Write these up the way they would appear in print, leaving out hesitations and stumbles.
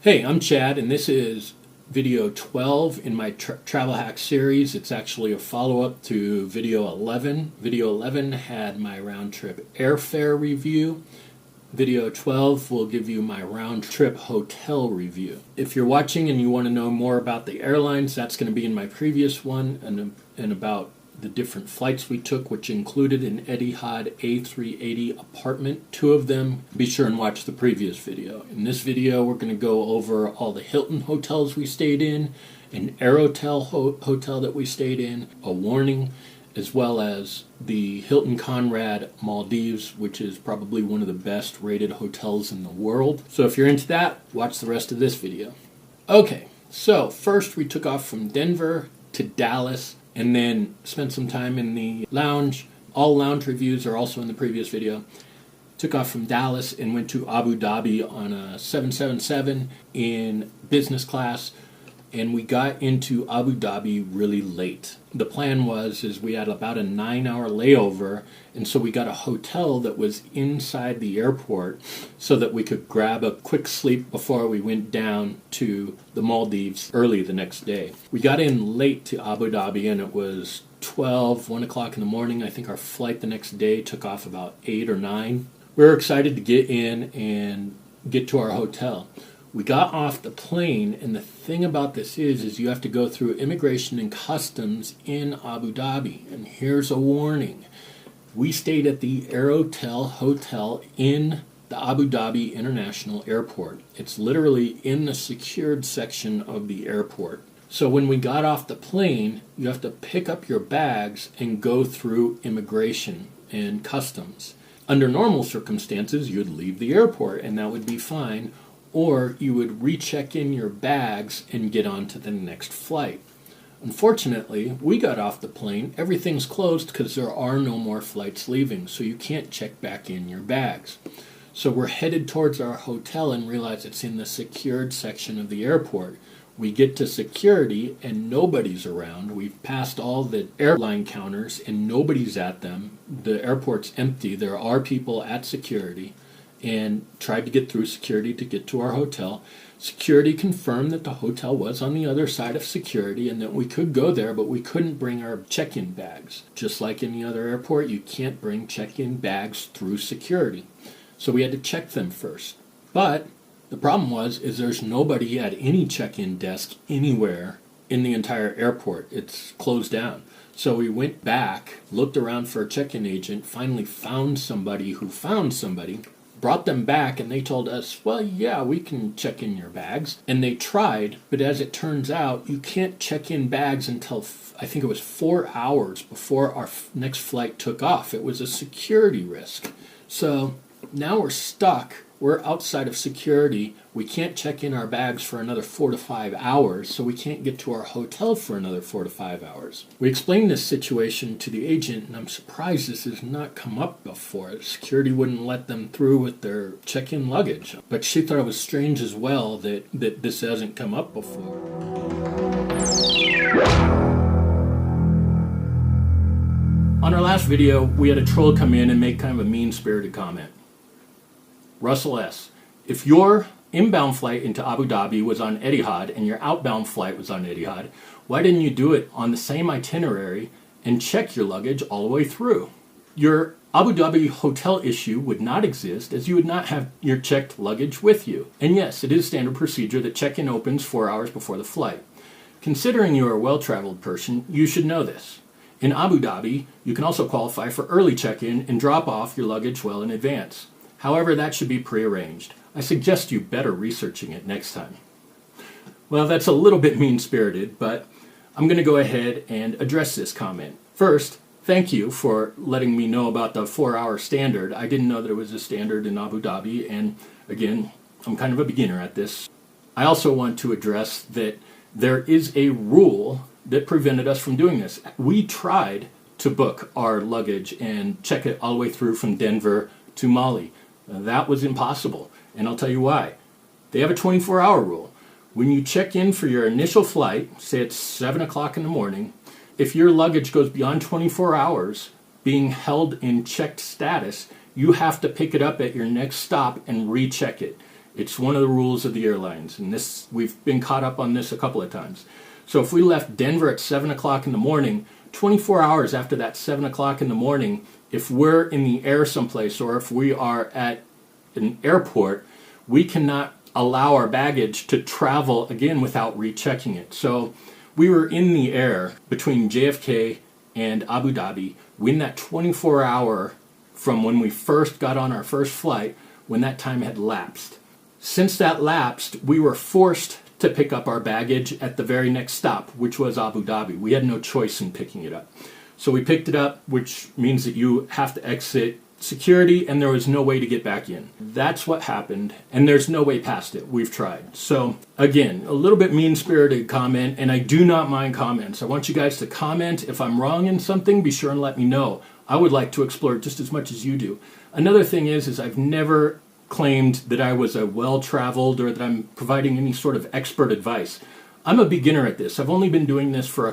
Hey, I'm Chad, and this is video 12 in my travel hack series. It's actually a follow-up to video 11. Video 11 had my round-trip airfare review. Video 12 will give you my round-trip hotel review. If you're watching and you want to know more about the airlines, that's going to be in my previous one, and about the different flights we took, which included an Etihad A380 apartment, 2 of them. Be sure and watch the previous video. In this video, we're going to go over all the Hilton hotels we stayed in, an Aerotel hotel that we stayed in, a warning, as well as the Hilton Conrad Maldives, which is probably one of the best rated hotels in the world. So if you're into that, watch the rest of this video. Okay, so first we took off from Denver to Dallas, and then spent some time in the lounge. All lounge reviews are also in the previous video. Took off from Dallas and went to Abu Dhabi on a 777 in business class, and we got into Abu Dhabi really late. The plan was we had about a 9-hour layover, and so we got a hotel that was inside the airport so that we could grab a quick sleep before we went down to the Maldives early the next day. We got in late to Abu Dhabi, and it was 1 o'clock in the morning. I think our flight the next day took off about 8 or 9. We were excited to get in and get to our hotel. We got off the plane, and the thing about this is you have to go through immigration and customs in Abu Dhabi. And here's a warning. We stayed at the Aerotel Hotel in the Abu Dhabi International Airport. It's literally in the secured section of the airport. So when we got off the plane, you have to pick up your bags and go through immigration and customs. Under normal circumstances, you'd leave the airport, and that would be fine. Or you would recheck in your bags and get on to the next flight. Unfortunately, we got off the plane, everything's closed because there are no more flights leaving, so you can't check back in your bags. So we're headed towards our hotel and realize it's in the secured section of the airport. We get to security and nobody's around. We've passed all the airline counters and nobody's at them. The airport's empty. There are people at security, and tried to get through security to get to our hotel. Security confirmed that the hotel was on the other side of security and that we could go there, but we couldn't bring our check-in bags. Just like any other airport, you can't bring check-in bags through security. So we had to check them first. But the problem was there's nobody at any check-in desk anywhere in the entire airport. It's closed down. So we went back, looked around for a check-in agent, finally found somebody who found somebody, brought them back, and they told us, well, yeah, we can check in your bags. And they tried, but as it turns out, you can't check in bags until, I think it was 4 hours before our next flight took off. It was a security risk. So now we're stuck. We're outside of security. We can't check in our bags for another 4 to 5 hours, so we can't get to our hotel for another 4 to 5 hours. We explained this situation to the agent, and I'm surprised this has not come up before. Security wouldn't let them through with their check-in luggage. But she thought it was strange as well that this hasn't come up before. On our last video, we had a troll come in and make kind of a mean-spirited comment. Russell S., if your inbound flight into Abu Dhabi was on Etihad and your outbound flight was on Etihad, why didn't you do it on the same itinerary and check your luggage all the way through? Your Abu Dhabi hotel issue would not exist, as you would not have your checked luggage with you. And yes, it is standard procedure that check-in opens 4 hours before the flight. Considering you are a well-traveled person, you should know this. In Abu Dhabi, you can also qualify for early check-in and drop off your luggage well in advance. However, that should be prearranged. I suggest you better researching it next time. Well, that's a little bit mean-spirited, but I'm going to go ahead and address this comment. First, thank you for letting me know about the 4-hour standard. I didn't know that it was a standard in Abu Dhabi, and again, I'm kind of a beginner at this. I also want to address that there is a rule that prevented us from doing this. We tried to book our luggage and check it all the way through from Denver to Mali. That was impossible, and I'll tell you why. They have a 24-hour rule. When you check in for your initial flight, say it's 7 o'clock in the morning, if your luggage goes beyond 24 hours being held in checked status, you have to pick it up at your next stop and recheck it. It's one of the rules of the airlines, and this, we've been caught up on this a couple of times. So if we left Denver at 7 o'clock in the morning, 24 hours after that 7 o'clock in the morning, if we're in the air someplace or if we are at an airport, we cannot allow our baggage to travel again without rechecking it. So we were in the air between JFK and Abu Dhabi when that 24-hour from when we first got on our first flight, when that time had lapsed. Since that lapsed, we were forced to pick up our baggage at the very next stop, which was Abu Dhabi. We had no choice in picking it up. So we picked it up, which means that you have to exit security, and there was no way to get back in. That's what happened, and there's no way past it. We've tried. So again, a little bit mean-spirited comment, and I do not mind comments. I want you guys to comment. If I'm wrong in something, be sure and let me know. I would like to explore it just as much as you do. Another thing is I've never claimed that I was a well-traveled or that I'm providing any sort of expert advice. I'm a beginner at this. I've only been doing this for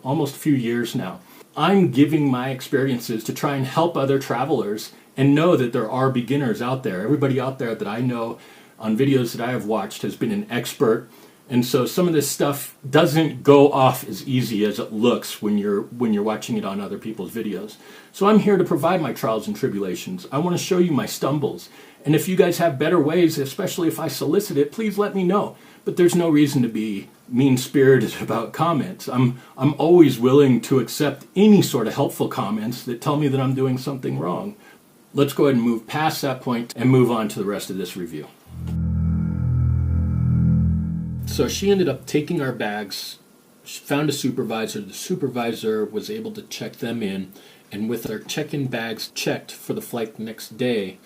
almost a few years now. I'm giving my experiences to try and help other travelers and know that there are beginners out there. Everybody out there that I know on videos that I have watched has been an expert. And so some of this stuff doesn't go off as easy as it looks when you're watching it on other people's videos. So I'm here to provide my trials and tribulations. I want to show you my stumbles. And if you guys have better ways, especially if I solicit it, please let me know. But there's no reason to be mean-spirited about comments. I'm always willing to accept any sort of helpful comments that tell me that I'm doing something wrong. Let's go ahead and move past that point and move on to the rest of this review. So she ended up taking our bags. She found a supervisor. The supervisor was able to check them in, and with our check-in bags checked for the flight the next day,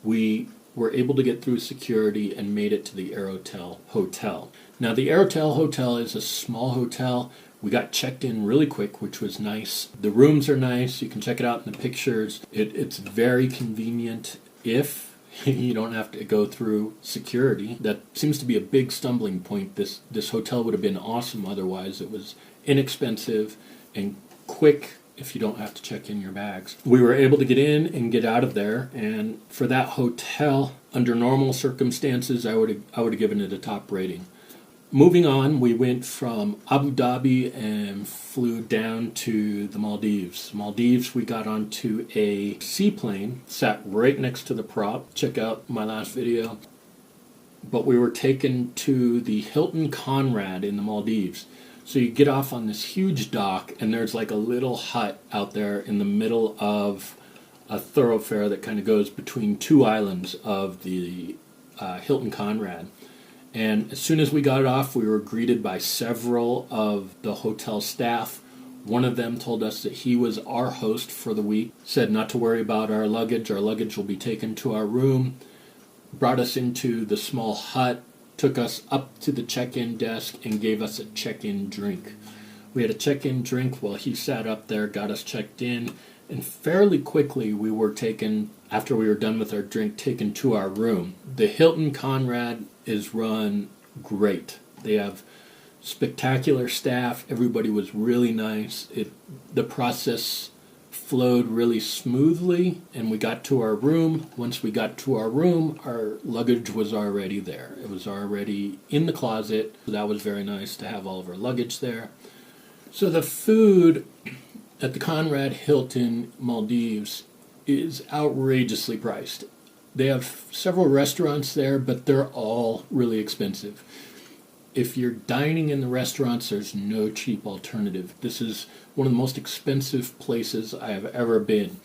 we were able to get through security and made it to the Aerotel Hotel. Now, the Aerotel Hotel is a small hotel. We got checked in really quick, which was nice. The rooms are nice. You can check it out in the pictures. It's very convenient if you don't have to go through security. That seems to be a big stumbling point. This hotel would have been awesome otherwise. It was inexpensive and quick if you don't have to check in your bags. We were able to get in and get out of there, and for that hotel, under normal circumstances, I would have given it a top rating. Moving on, we went from Abu Dhabi and flew down to the Maldives. Maldives, we got onto a seaplane, sat right next to the prop. Check out my last video. But we were taken to the Hilton Conrad in the Maldives. So you get off on this huge dock, and there's like a little hut out there in the middle of a thoroughfare that kind of goes between two islands of the Hilton Conrad. And as soon as we got off, we were greeted by several of the hotel staff. One of them told us that he was our host for the week, said not to worry about our luggage. Our luggage will be taken to our room, brought us into the small hut, took us up to the check-in desk, and gave us a check-in drink. We had a check-in drink while he sat up there, got us checked in, and fairly quickly we were taken, after we were done with our drink, taken to our room. The Hilton Conrad is run great. They have spectacular staff. Everybody was really nice. The process flowed really smoothly, and we got to our room. Once we got to our room, our luggage was already there. It was already in the closet. So that was very nice to have all of our luggage there. So the food at the Conrad Hilton Maldives is outrageously priced. They have several restaurants there, but they're all really expensive. If you're dining in the restaurants, there's no cheap alternative. This is one of the most expensive places I have ever been.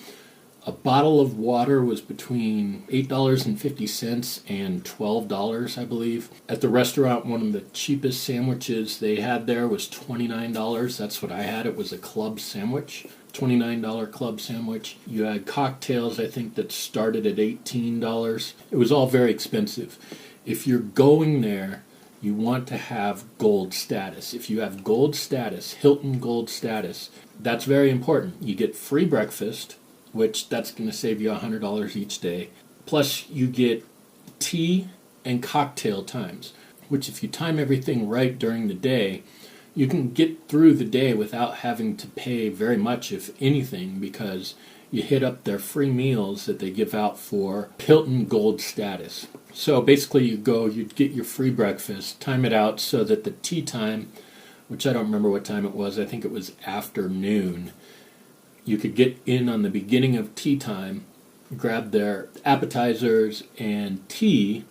A bottle of water was between $8.50 and $12, I believe. At the restaurant, one of the cheapest sandwiches they had there was $29. That's what I had. It was a club sandwich. $29 club sandwich. You had cocktails, I think, that started at $18. It was all very expensive. If you're going there, you want to have gold status. If you have gold status, Hilton Gold Status, that's very important. You get free breakfast, which that's going to save you $100 each day. Plus, you get tea and cocktail times, which if you time everything right during the day, you can get through the day without having to pay very much, if anything, because you hit up their free meals that they give out for Hilton Gold Status. So basically you'd get your free breakfast, time it out so that the tea time, which I don't remember what time it was, I think it was afternoon, you could get in on the beginning of tea time, grab their appetizers and tea,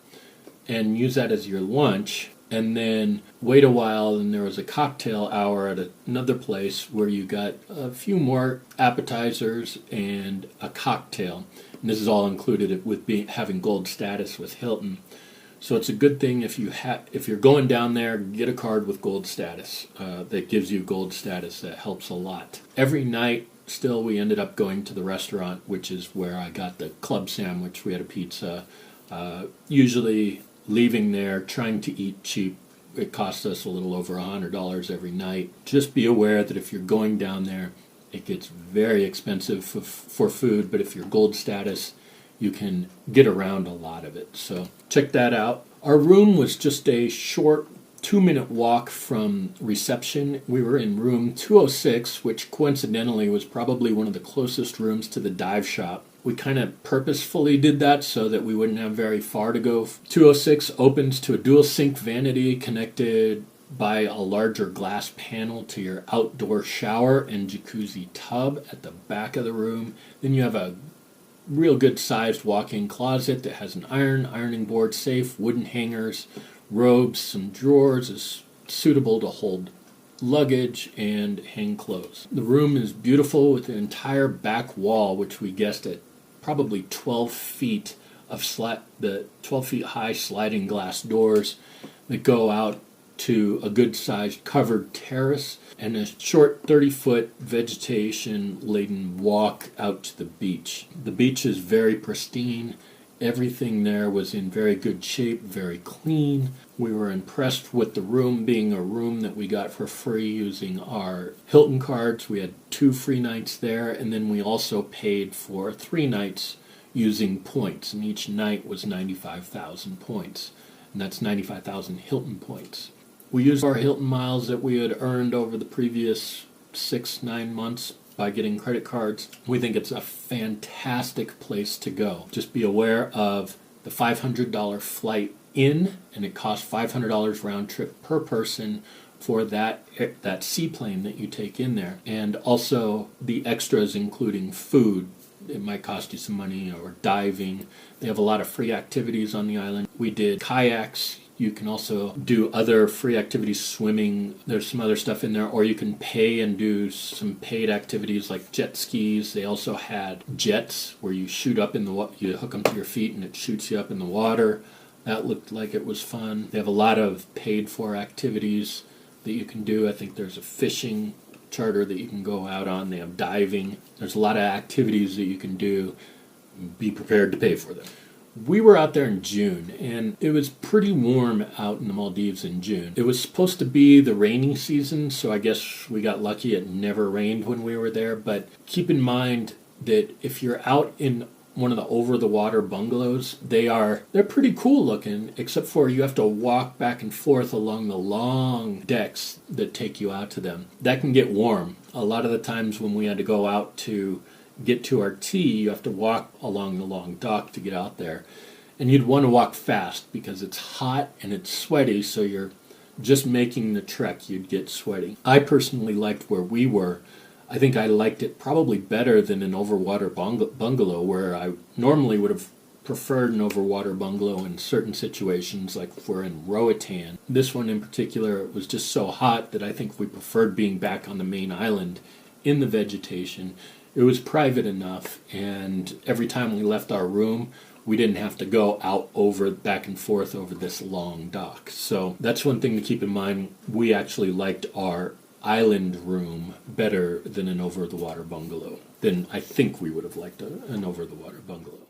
and use that as your lunch, and then wait a while, and there was a cocktail hour at another place where you got a few more appetizers and a cocktail. And this is all included with having gold status with Hilton. So it's a good thing if you're going down there, get a card with gold status that gives you gold status. That helps a lot. Every night, still, we ended up going to the restaurant, which is where I got the club sandwich. We had a pizza. Usually leaving there, trying to eat cheap. It costs us a little over $100 every night. Just be aware that if you're going down there, it gets very expensive for food, but if you're gold status, you can get around a lot of it. So check that out. Our room was just a short 2-minute walk from reception. We were in room 206, which coincidentally was probably one of the closest rooms to the dive shop. We kind of purposefully did that so that we wouldn't have very far to go. 206 opens to a dual sink vanity connected by a larger glass panel to your outdoor shower and jacuzzi tub at the back of the room. Then you have a real good sized walk-in closet that has an ironing board, safe, wooden hangers, robes, some drawers is suitable to hold luggage and hang clothes. The room is beautiful with the entire back wall, which we guessed at probably 12 feet of the 12 feet high sliding glass doors that go out to a good-sized covered terrace and a short 30-foot vegetation-laden walk out to the beach. The beach is very pristine. Everything there was in very good shape, very clean. We were impressed with the room being a room that we got for free using our Hilton cards. We had 2 free nights there, and then we also paid for 3 nights using points, and each night was 95,000 points, and that's 95,000 Hilton points. We used our Hilton miles that we had earned over the previous 6-9 months by getting credit cards. We think it's a fantastic place to go. Just be aware of the $500 flight in, and it costs $500 round trip per person for that seaplane that you take in there. And also the extras including food. It might cost you some money, or diving. They have a lot of free activities on the island. We did kayaks. You can also do other free activities, swimming. There's some other stuff in there. Or you can pay and do some paid activities like jet skis. They also had jets where you shoot up in the water. You hook them to your feet and it shoots you up in the water. That looked like it was fun. They have a lot of paid-for activities that you can do. I think there's a fishing charter that you can go out on. They have diving. There's a lot of activities that you can do. Be prepared to pay for them. We were out there in June, and it was pretty warm out in the Maldives in June. It was supposed to be the rainy season, so I guess we got lucky. It never rained when we were there, but keep in mind that if you're out in one of the over-the-water bungalows, they're pretty cool looking, except for you have to walk back and forth along the long decks that take you out to them. That can get warm. A lot of the times when we had to go out to get to our tea, you have to walk along the long dock to get out there. And you'd want to walk fast because it's hot and it's sweaty, so you're just making the trek, you'd get sweaty. I personally liked where we were. I think I liked it probably better than an overwater bungalow, where I normally would have preferred an overwater bungalow in certain situations, like if we're in Roatan. This one in particular, it was just so hot that I think we preferred being back on the main island in the vegetation. It was private enough, and every time we left our room, we didn't have to go out back and forth over this long dock. So that's one thing to keep in mind. We actually liked our island room better than an over-the-water bungalow. Then I think we would have liked an over-the-water bungalow.